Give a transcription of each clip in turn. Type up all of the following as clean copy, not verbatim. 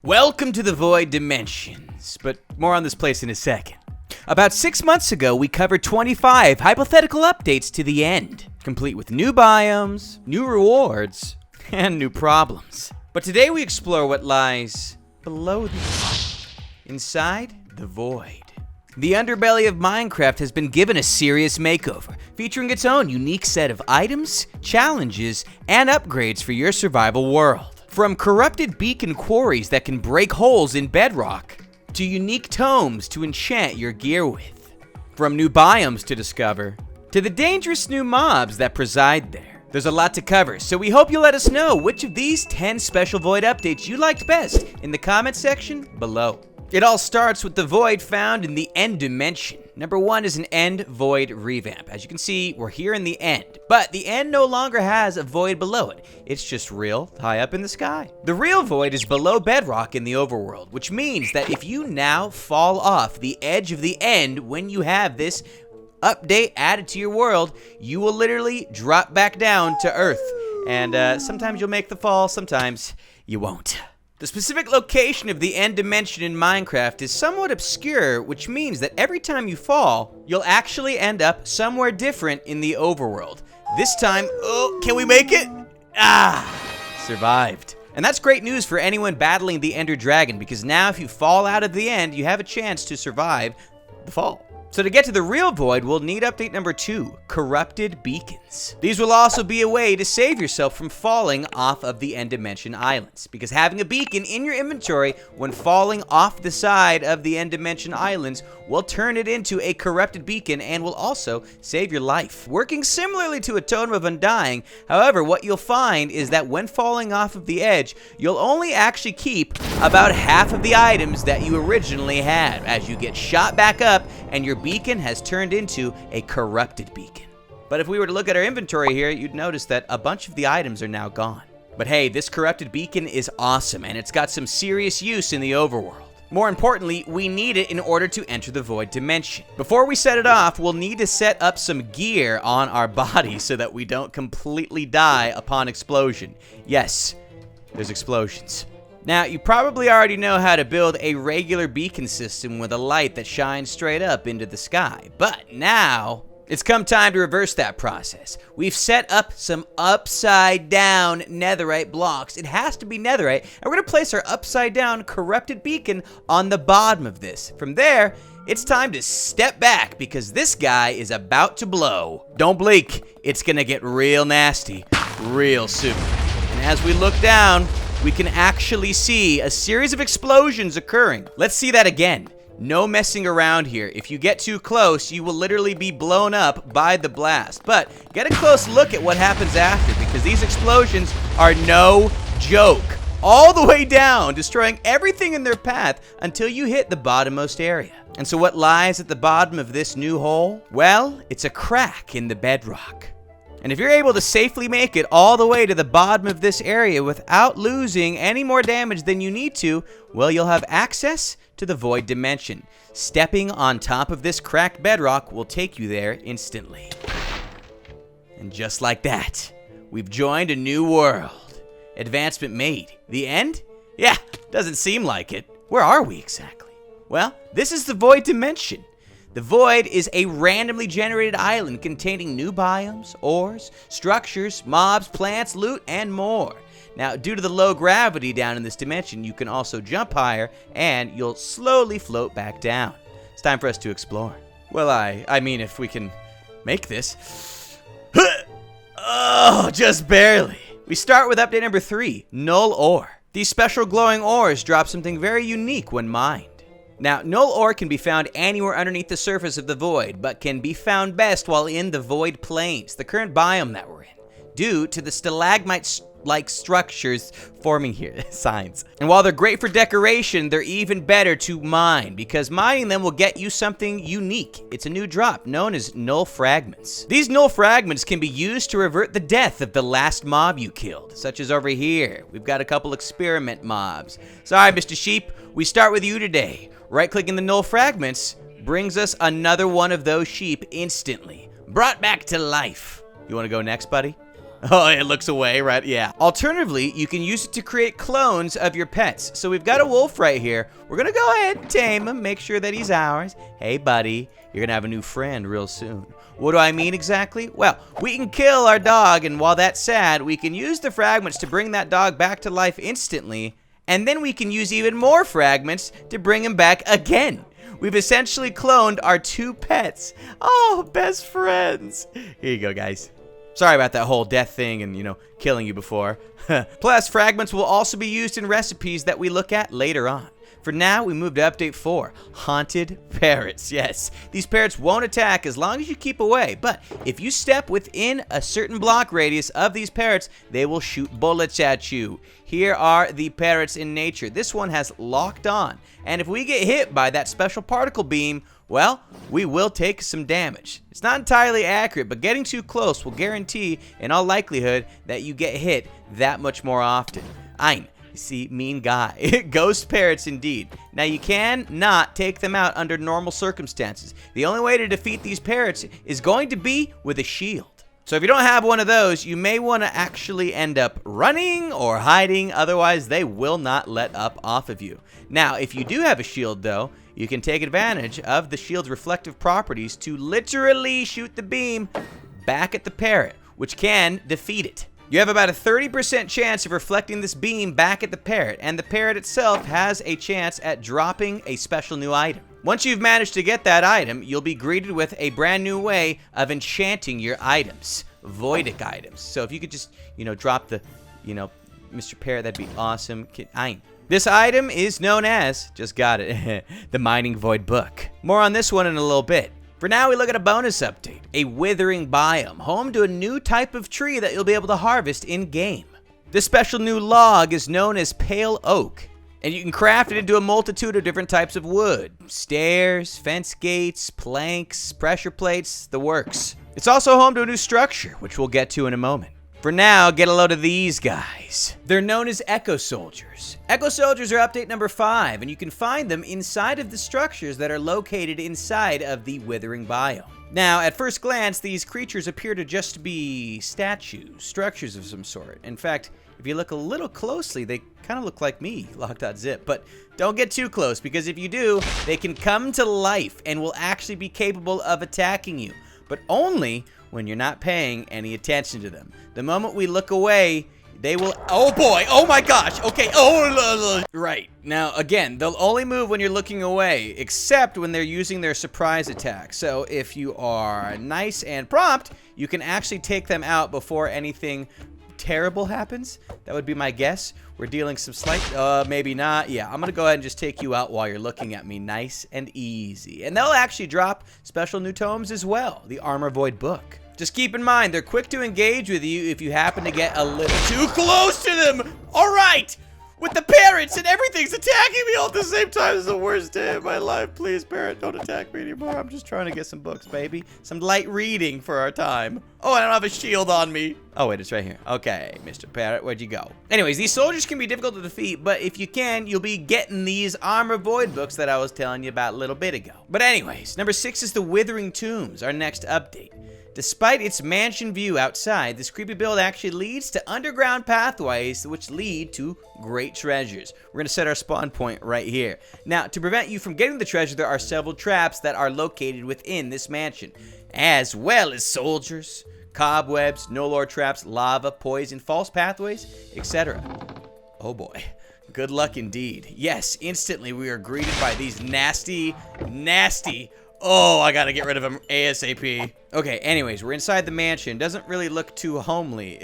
Welcome to the Void Dimensions, but more on this place in a second. About 6 months ago, we covered 25 hypothetical updates to the end, complete with new biomes, new rewards, and new problems. But today we explore what lies below the inside the void. The underbelly of Minecraft has been given a serious makeover, featuring its own unique set of items, challenges, and upgrades for your survival world. From corrupted beacon quarries that can break holes in bedrock, to unique tomes to enchant your gear with. From new biomes to discover, to the dangerous new mobs that preside there. There's a lot to cover, so we hope you'll let us know which of these 10 special Void updates you liked best in the comment section below. It all starts with the void found in the end dimension. Number 1 is an end void revamp. As you can see, we're here in the end, but the end no longer has a void below it. It's just real high up in the sky. The real void is below bedrock in the overworld, which means that if you now fall off the edge of the end when you have this update added to your world, you will literally drop back down to earth. And sometimes you'll make the fall, sometimes you won't. The specific location of the end dimension in Minecraft is somewhat obscure, which means that every time you fall, you'll actually end up somewhere different in the overworld. This time, oh, can we make it? Survived. And that's great news for anyone battling the Ender Dragon, because now if you fall out of the end, you have a chance to survive the fall. So to get to the real void, we'll need update number 2, corrupted beacons. These will also be a way to save yourself from falling off of the end dimension islands, because having a beacon in your inventory when falling off the side of the end dimension islands will turn it into a corrupted beacon and will also save your life. Working similarly to a Totem of Undying, however, what you'll find is that when falling off of the edge, you'll only actually keep about half of the items that you originally had as you get shot back up and your beacon has turned into a corrupted beacon. But if we were to look at our inventory here, you'd notice that a bunch of the items are now gone. But hey, this corrupted beacon is awesome, and it's got some serious use in the overworld. More importantly, we need it in order to enter the void dimension. Before we set it off, we'll need to set up some gear on our body so that we don't completely die upon explosion. Yes, there's explosions. Now, you probably already know how to build a regular beacon system with a light that shines straight up into the sky, but now it's come time to reverse that process. We've set up some upside down netherite blocks. It has to be netherite, and we're gonna place our upside down corrupted beacon on the bottom of this. From there, it's time to step back because this guy is about to blow. Don't blink, it's gonna get real nasty real soon. And as we look down, we can actually see a series of explosions occurring. Let's see that again. No messing around here. If you get too close, you will literally be blown up by the blast. But get a close look at what happens after, because these explosions are no joke. All the way down, destroying everything in their path until you hit the bottommost area. And so what lies at the bottom of this new hole? Well, it's a crack in the bedrock. And if you're able to safely make it all the way to the bottom of this area without losing any more damage than you need to, well, you'll have access to the void dimension. Stepping on top of this cracked bedrock will take you there instantly. And just like that, we've joined a new world. Advancement made. The end? Yeah, doesn't seem like it. Where are we exactly? Well, this is the void dimension. The void is a randomly generated island containing new biomes, ores, structures, mobs, plants, loot, and more. Now, due to the low gravity down in this dimension, you can also jump higher, and you'll slowly float back down. It's time for us to explore. Well, I mean, if we can make this. Oh, just barely. We start with update number 3, Null Ore. These special glowing ores drop something very unique when mined. Now, null ore can be found anywhere underneath the surface of the void, but can be found best while in the void plains, the current biome that we're in, due to the stalagmite-like structures forming here, signs. And while they're great for decoration, they're even better to mine, because mining them will get you something unique. It's a new drop known as null fragments. These null fragments can be used to revert the death of the last mob you killed, such as over here. We've got a couple experiment mobs. Sorry, Mr. Sheep, we start with you today. Right-clicking the null fragments brings us another one of those sheep instantly. Brought back to life. You want to go next, buddy? Oh, it looks away, right? Yeah. Alternatively, you can use it to create clones of your pets. So we've got a wolf right here. We're going to go ahead and tame him, make sure that he's ours. Hey, buddy, you're going to have a new friend real soon. What do I mean exactly? Well, we can kill our dog, and while that's sad, we can use the fragments to bring that dog back to life instantly, and then we can use even more fragments to bring him back again. We've essentially cloned our 2 pets. Oh, best friends. Here you go, guys. Sorry about that whole death thing and, killing you before. Plus, fragments will also be used in recipes that we look at later on. For now, we move to update 4, Haunted Parrots. Yes, these parrots won't attack as long as you keep away, but if you step within a certain block radius of these parrots, they will shoot bullets at you. Here are the parrots in nature. This one has locked on, and if we get hit by that special particle beam, well, we will take some damage. It's not entirely accurate, but getting too close will guarantee, in all likelihood, that you get hit that much more often. See, mean guy. Ghost parrots indeed. Now you can not take them out under normal circumstances. The only way to defeat these parrots is going to be with a shield. So if you don't have one of those, you may want to actually end up running or hiding, otherwise they will not let up off of you. Now, if you do have a shield though, you can take advantage of the shield's reflective properties to literally shoot the beam back at the parrot, which can defeat it. You have about a 30% chance of reflecting this beam back at the parrot, and the parrot itself has a chance at dropping a special new item. Once you've managed to get that item, you'll be greeted with a brand new way of enchanting your items, Voytek items. So if you could just, drop the, Mr. Parrot, that'd be awesome. This item is known as, just got it, the Mining Void Book. More on this one in a little bit. For now, we look at a bonus update, a Withering biome, home to a new type of tree that you'll be able to harvest in-game. This special new log is known as Pale Oak, and you can craft it into a multitude of different types of wood. Stairs, fence gates, planks, pressure plates, the works. It's also home to a new structure, which we'll get to in a moment. For now, get a load of these guys. They're known as Echo Soldiers. Echo Soldiers are update number 5, and you can find them inside of the structures that are located inside of the Withering biome. Now, at first glance, these creatures appear to just be statues, structures of some sort. In fact, if you look a little closely, they kind of look like me, Logdotzip. But don't get too close, because if you do, they can come to life and will actually be capable of attacking you. But only when you're not paying any attention to them. The moment we look away, they will... Oh boy! Oh my gosh! Okay, right. Now, again, they'll only move when you're looking away, except when they're using their surprise attack. So if you are nice and prompt, you can actually take them out before anything terrible happens. That would be my guess. We're dealing some slight... maybe not. Yeah, I'm gonna go ahead and just take you out while you're looking at me nice and easy. And they'll actually drop special new tomes as well, the Armor Void Book. Just keep in mind, they're quick to engage with you if you happen to get a little too close to them. All right, with the parrots and everything's attacking me all at the same time. This is the worst day of my life. Please, parrot, don't attack me anymore. I'm just trying to get some books, baby. Some light reading for our time. Oh, I don't have a shield on me. Oh, wait, it's right here. Okay, Mr. Parrot, where'd you go? Anyways, these soldiers can be difficult to defeat, but if you can, you'll be getting these Armor Void books that I was telling you about a little bit ago. But anyways, number 6 is the Withering Tombs, our next update. Despite its mansion view outside, this creepy build actually leads to underground pathways which lead to great treasures. We're going to set our spawn point right here. Now, to prevent you from getting the treasure, there are several traps that are located within this mansion, as well as soldiers, cobwebs, no-lore traps, lava, poison, false pathways, etc. Oh boy. Good luck indeed. Yes, instantly we are greeted by these nasty... Oh, I gotta get rid of them ASAP. Okay, anyways, we're inside the mansion. Doesn't really look too homely,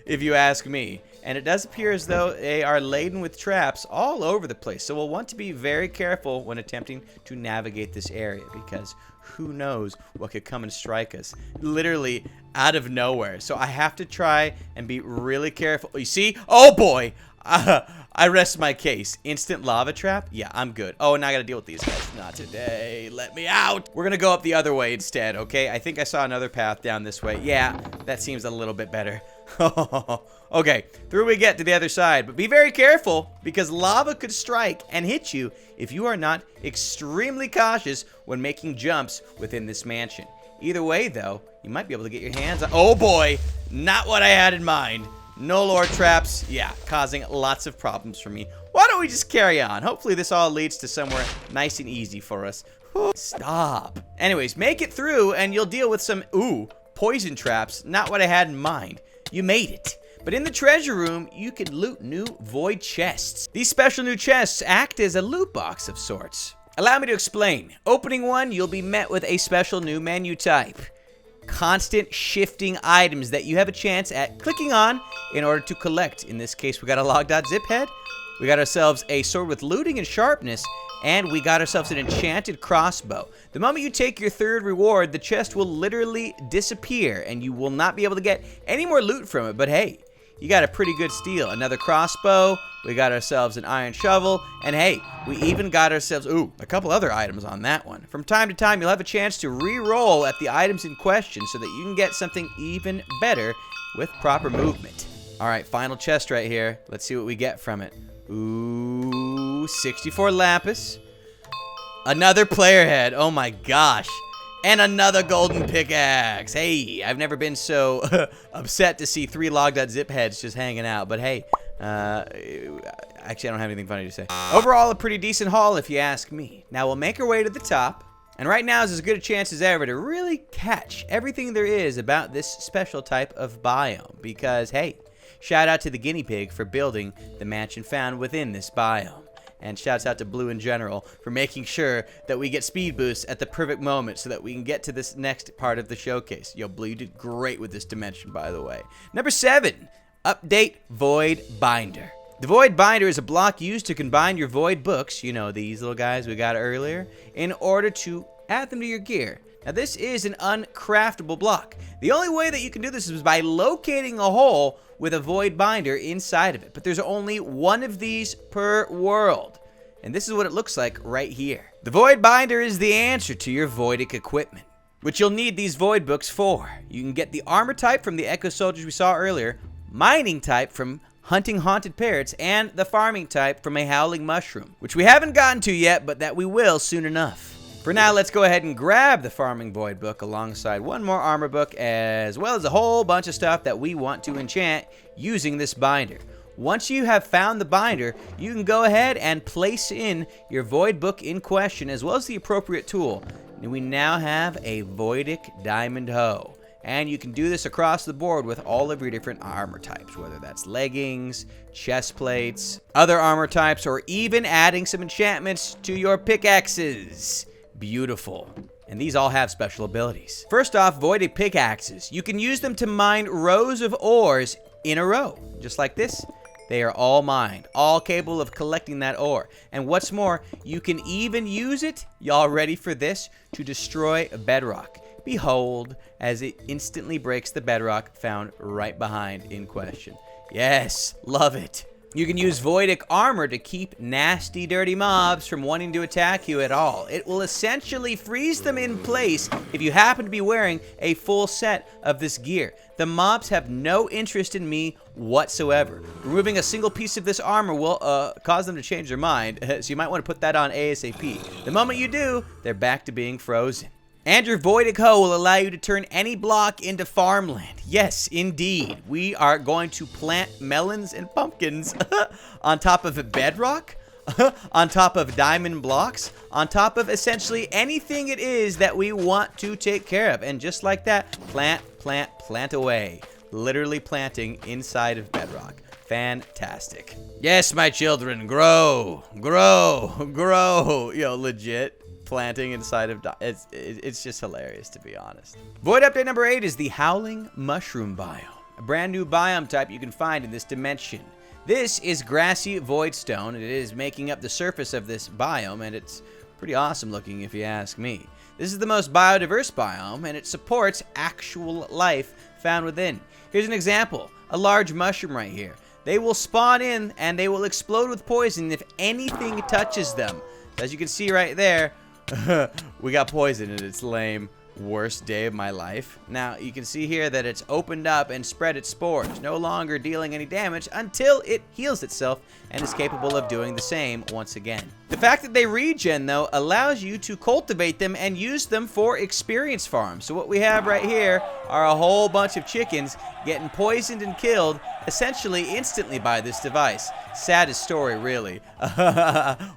if you ask me. And it does appear as though they are laden with traps all over the place. So we'll want to be very careful when attempting to navigate this area, because who knows what could come and strike us literally out of nowhere. So I have to try and be really careful. You see? Oh boy! I rest my case. Instant lava trap? Yeah, I'm good. Oh, and now I gotta deal with these guys. Not today. Let me out. We're gonna go up the other way instead, okay? I think I saw another path down this way. Yeah, that seems a little bit better. Okay, through we get to the other side. But be very careful, because lava could strike and hit you if you are not extremely cautious when making jumps within this mansion. Either way, though, you might be able to get your hands on. Oh boy, not what I had in mind. No lore traps. Yeah, causing lots of problems for me. Why don't we just carry on? Hopefully this all leads to somewhere nice and easy for us. Stop. Anyways, make it through and you'll deal with some, poison traps. Not what I had in mind. You made it. But in the treasure room, you can loot new void chests. These special new chests act as a loot box of sorts. Allow me to explain. Opening one, you'll be met with a special new menu type. Constant shifting items that you have a chance at clicking on in order to collect. In this case, we got a Logdotzip head. We got ourselves a sword with looting and sharpness. And we got ourselves an enchanted crossbow. The moment you take your third reward, the chest will literally disappear. And you will not be able to get any more loot from it. But hey, you got a pretty good steal. Another crossbow. We got ourselves an iron shovel. And hey, we even got ourselves, a couple other items on that one. From time to time, you'll have a chance to re-roll at the items in question so that you can get something even better with proper movement. All right, final chest right here. Let's see what we get from it. Ooh, 64 lapis. Another player head. Oh my gosh. And another golden pickaxe. Hey, I've never been so upset to see 3 Logdotzip heads just hanging out. But hey, actually, I don't have anything funny to say. Overall, a pretty decent haul if you ask me. Now, we'll make our way to the top. And right now is as good a chance as ever to really catch everything there is about this special type of biome. Because, hey, shout out to the guinea pig for building the mansion found within this biome. And shouts out to Blue in general for making sure that we get speed boosts at the perfect moment so that we can get to this next part of the showcase. Yo, Blue, you did great with this dimension, by the way. Number 7, update Void Binder. The Void Binder is a block used to combine your Void books, you know, these little guys we got earlier, in order to add them to your gear. Now, this is an uncraftable block. The only way that you can do this is by locating a hole with a Void Binder inside of it. But there's only one of these per world. And this is what it looks like right here. The Void Binder is the answer to your Voidic equipment, which you'll need these Void books for. You can get the armor type from the Echo Soldiers we saw earlier, mining type from hunting haunted parrots, and the farming type from a howling mushroom, which we haven't gotten to yet, but that we will soon enough. For now, let's go ahead and grab the Farming Void book alongside one more armor book, as well as a whole bunch of stuff that we want to enchant using this binder. Once you have found the binder, you can go ahead and place in your Void book in question, as well as the appropriate tool. And we now have a Voidic Diamond Hoe. And you can do this across the board with all of your different armor types, whether that's leggings, chest plates, other armor types, or even adding some enchantments to your pickaxes. Beautiful. And these all have special abilities. First off, Voidic pickaxes. You can use them to mine rows of ores in a row. Just like this. They are all mined, all capable of collecting that ore. And what's more, you can even use it, y'all ready for this, to destroy bedrock. Behold, as it instantly breaks the bedrock found right behind in question. Yes, love it. You can use Voidic armor to keep nasty, dirty mobs from wanting to attack you at all. It will essentially freeze them in place if you happen to be wearing a full set of this gear. The mobs have no interest in me whatsoever. Removing a single piece of this armor will cause them to change their mind, so you might want to put that on ASAP. The moment you do, they're back to being frozen. And your Voidic Hoe will allow you to turn any block into farmland. Yes, indeed. We are going to plant melons and pumpkins on top of a bedrock, on top of diamond blocks, on top of essentially anything it is that we want to take care of. And just like that, plant, plant, plant away. Literally planting inside of bedrock. Fantastic. Yes, my children, grow, grow, grow. Yo, legit. Planting inside of it's just hilarious, to be honest. Void update number 8 is the Howling Mushroom biome, a brand new biome type you can find in this dimension. This is grassy voidstone. It is making up the surface of this biome, and it's pretty awesome looking if you ask me. This is the most biodiverse biome, and it supports actual life found within. Here's an example, a large mushroom right here. They will spawn in and they will explode with poison if anything touches them. As you can see right there, we got poison and it's lame. Worst day of my life. Now, you can see here that it's opened up and spread its spores, no longer dealing any damage until it heals itself and is capable of doing the same once again. The The fact that they regen, though, allows you to cultivate them and use them for experience farms. So what we have right here are a whole bunch of chickens getting poisoned and killed essentially instantly by this device. Saddest story, really.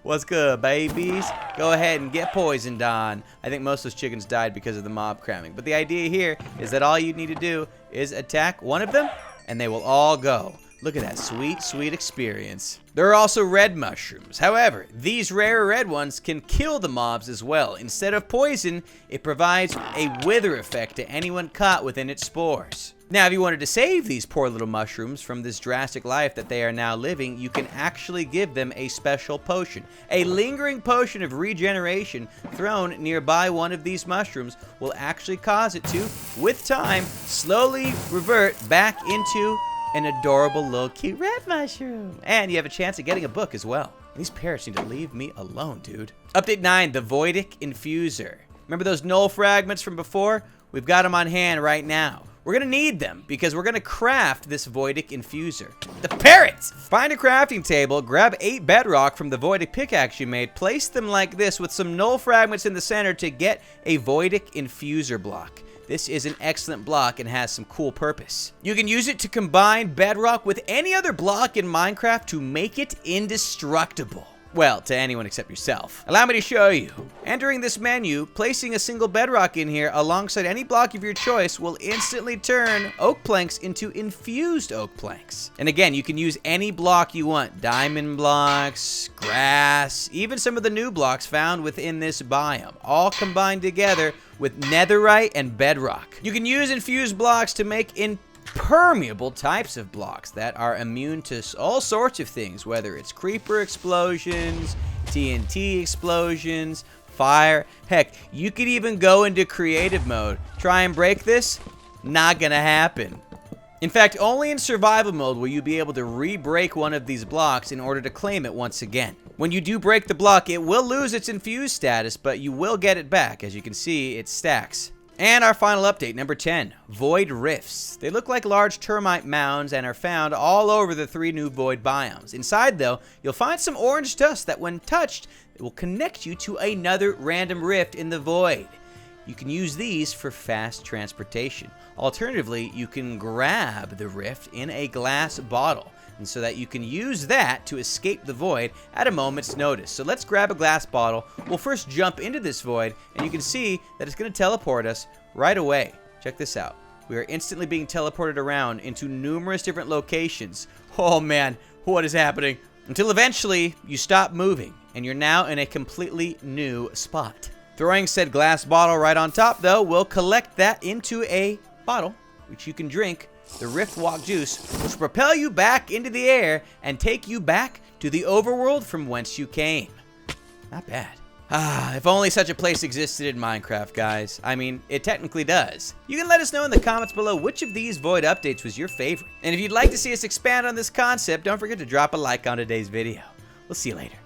What's good, babies? Go ahead and get poisoned on. I think most of those chickens died because of the mob cramming. But the idea here is that all you need to do is attack one of them, and they will all go. Look at that sweet, sweet experience. There are also red mushrooms. However, these rare red ones can kill the mobs as well. Instead of poison, it provides a wither effect to anyone caught within its spores. Now, if you wanted to save these poor little mushrooms from this drastic life that they are now living, you can actually give them a special potion. A lingering potion of regeneration thrown nearby one of these mushrooms will actually cause it to, with time, slowly revert back into an adorable little cute red mushroom. And you have a chance at getting a book as well. These parrots need to leave me alone, dude. Update 9, the Voytek Infuser. Remember those null fragments from before? We've got them on hand right now. We're gonna need them because we're gonna craft this Voytek Infuser. The parrots! Find a crafting table, grab 8 bedrock from the Voytek pickaxe you made, place them like this with some null fragments in the center to get a Voytek Infuser block. This is an excellent block and has some cool purpose. You can use it to combine bedrock with any other block in Minecraft to make it indestructible. Well, to anyone except yourself. Allow me to show you. Entering this menu, placing a single bedrock in here alongside any block of your choice will instantly turn oak planks into infused oak planks. And again, you can use any block you want. Diamond blocks, grass, even some of the new blocks found within this biome. All combined together with netherite and bedrock. You can use infused blocks to make impermeable types of blocks that are immune to all sorts of things, whether it's creeper explosions, TNT explosions, fire. Heck, you could even go into creative mode. Try and break this? Not gonna happen. In fact, only in survival mode will you be able to re-break one of these blocks in order to claim it once again. When you do break the block, it will lose its infused status, but you will get it back. As you can see, it stacks. And our final update, number 10, Void Rifts. They look like large termite mounds and are found all over the 3 new Void biomes. Inside, though, you'll find some orange dust that, when touched, it will connect you to another random rift in the Void. You can use these for fast transportation. Alternatively, you can grab the rift in a glass bottle, and so that you can use that to escape the void at a moment's notice. So let's grab a glass bottle. We'll first jump into this void, and you can see that it's going to teleport us right away. Check this out. We are instantly being teleported around into numerous different locations. Oh man, what is happening? Until eventually you stop moving, and you're now in a completely new spot. Throwing said glass bottle right on top, though, will collect that into a bottle, which you can drink. The Rift Walk juice, which will propel you back into the air and take you back to the overworld from whence you came. Not bad. If only such a place existed in Minecraft, guys. I mean, it technically does. You can let us know in the comments below which of these Void updates was your favorite. And if you'd like to see us expand on this concept, don't forget to drop a like on today's video. We'll see you later.